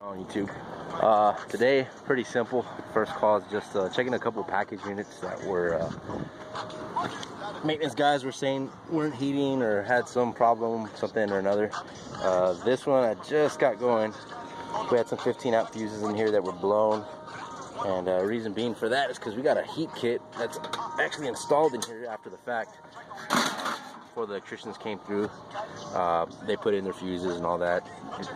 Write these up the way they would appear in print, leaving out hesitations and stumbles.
On YouTube. Today, pretty simple. First call is just checking a couple package units that were maintenance guys were saying weren't heating or had some problem, something or another. This one I just got going. We had some 15 amp fuses in here that were blown, and reason being for that is because we got a heat kit that's actually installed in here after the fact. Before the electricians came through, they put in their fuses and all that.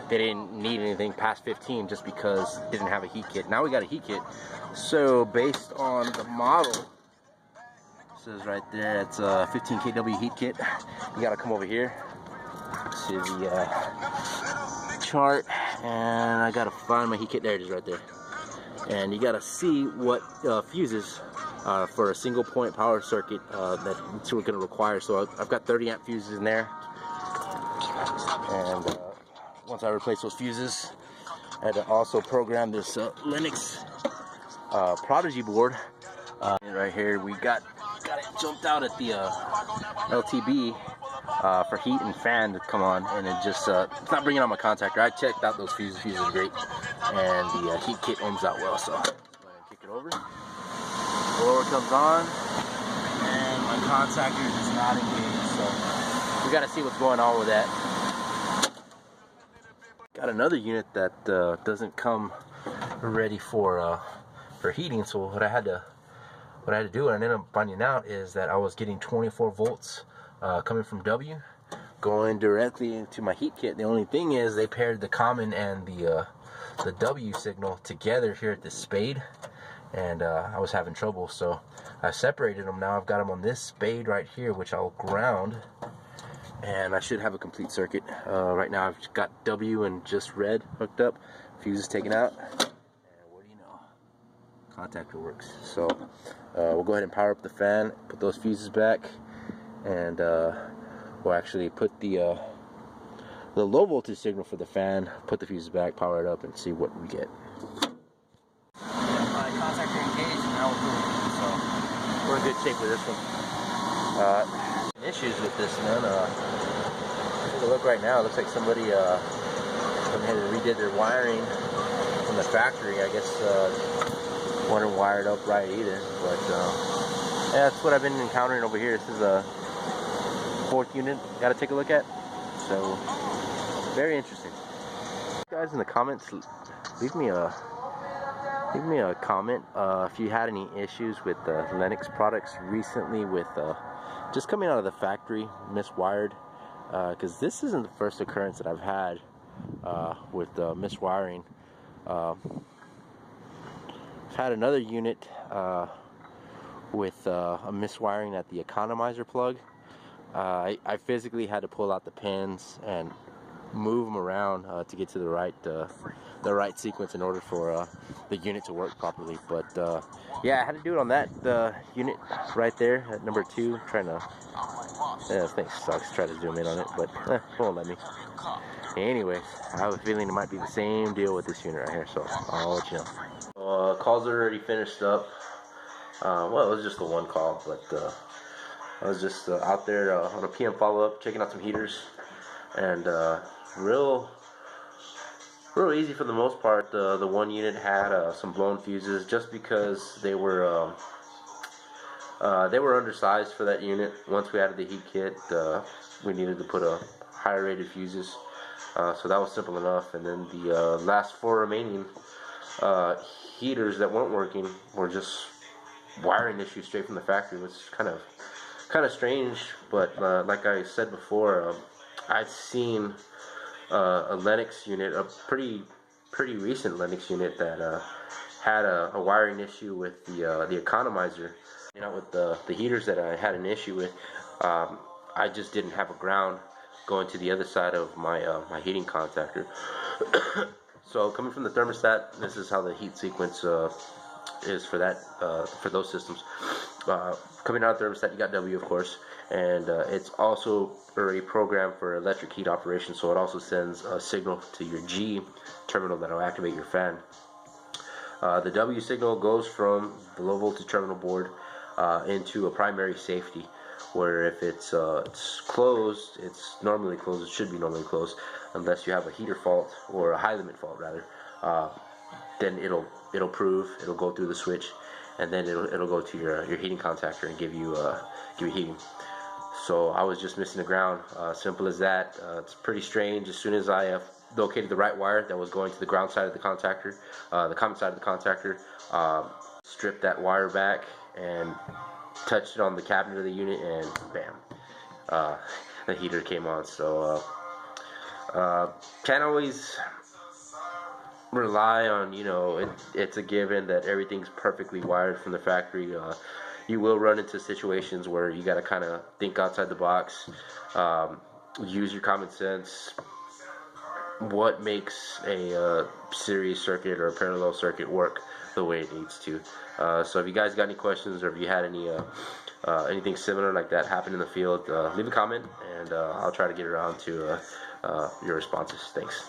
They didn't need anything past 15 just because it didn't have a heat kit. Now we got a heat kit. So based on the model, it says right there it's a 15 kW heat kit. You gotta come over here to the chart, and I gotta find my heat kit. There it is right there. And you gotta see what fuses for a single point power circuit that we're going to require. So I've got 30 amp fuses in there, and once I replace those fuses, I had to also program this Linux Prodigy board. And right here we got it jumped out at the LTB for heat and fan to come on, and it just it's not bringing on my contactor. I checked out those fuses. Fuses are great, and the heat kit ohms out well. So I'm going to kick it over. Blower comes on, and my contactor is not engaged, so we got to see what's going on with that. Got another unit that doesn't come ready for heating. So what I had to do, and I ended up finding out, is that I was getting 24 volts coming from W, going directly into my heat kit. The only thing is they paired the common and the W signal together here at this spade. And I was having trouble, so I separated them. Now I've got them on this spade right here, which I'll ground, and I should have a complete circuit. Right now I've got W and just red hooked up, fuses taken out, and what do you know, contactor works. So we'll go ahead and power up the fan, put those fuses back, and we'll actually put the low voltage signal for the fan, put the fuses back, power it up, and see what we get. Contactor engaged, and now we're cool. So we're in good shape with this one. Issues with this one. Take a look right now. It looks like somebody went ahead and redid their wiring from the factory. I guess wasn't wired up right either. But yeah, that's what I've been encountering over here. This is a 4th unit. Got to take a look at. So very interesting. Guys, in the comments, leave me a comment if you had any issues with Linux products recently, with just coming out of the factory miswired, because this isn't the first occurrence that I've had with miswiring. I've had another unit with a miswiring at the economizer plug. I physically had to pull out the pins and move them around to get to the right sequence in order for the unit to work properly. But yeah, I had to do it on that unit right there at number 2. Trying to, yeah, this thing sucks. Try to zoom in on it, but it won't let me. Anyways, I have a feeling it might be the same deal with this unit right here, so I'll let you know. Calls are already finished up. Well, it was just the one call, but I was just out there on a PM follow-up, checking out some heaters, and real easy for the most part. The one unit had some blown fuses just because they were undersized for that unit. Once we added the heat kit, we needed to put a higher rated fuses, so that was simple enough. And then the last 4 remaining heaters that weren't working were just wiring issues straight from the factory, which is kind of strange. But like I said before, I've seen a Linux unit, a pretty recent Linux unit, that had a wiring issue with the economizer. You know, with the heaters that I had an issue with, I just didn't have a ground going to the other side of my my heating contactor. So coming from the thermostat, this is how the heat sequence is for that, for those systems. Coming out of the thermostat, you got W, of course, and it's also a program for electric heat operation, so it also sends a signal to your G terminal that will activate your fan. The W signal goes from the low voltage terminal board into a primary safety, where if it's closed, it's normally closed. It should be normally closed, unless you have a heater fault, or a high limit fault rather. then it'll go through the switch, and then it'll go to your heating contactor and give you heating. So I was just missing the ground. Simple as that. It's pretty strange. As soon as I located the right wire that was going to the ground side of the contactor, the common side of the contactor, stripped that wire back and touched it on the cabinet of the unit, and bam, the heater came on. So can't always rely on, it's a given that everything's perfectly wired from the factory. You will run into situations where you got to kind of think outside the box, use your common sense. What makes a series circuit or a parallel circuit work the way it needs to? So if you guys got any questions, or if you had anything similar like that happen in the field, leave a comment, and I'll try to get around to your responses. Thanks.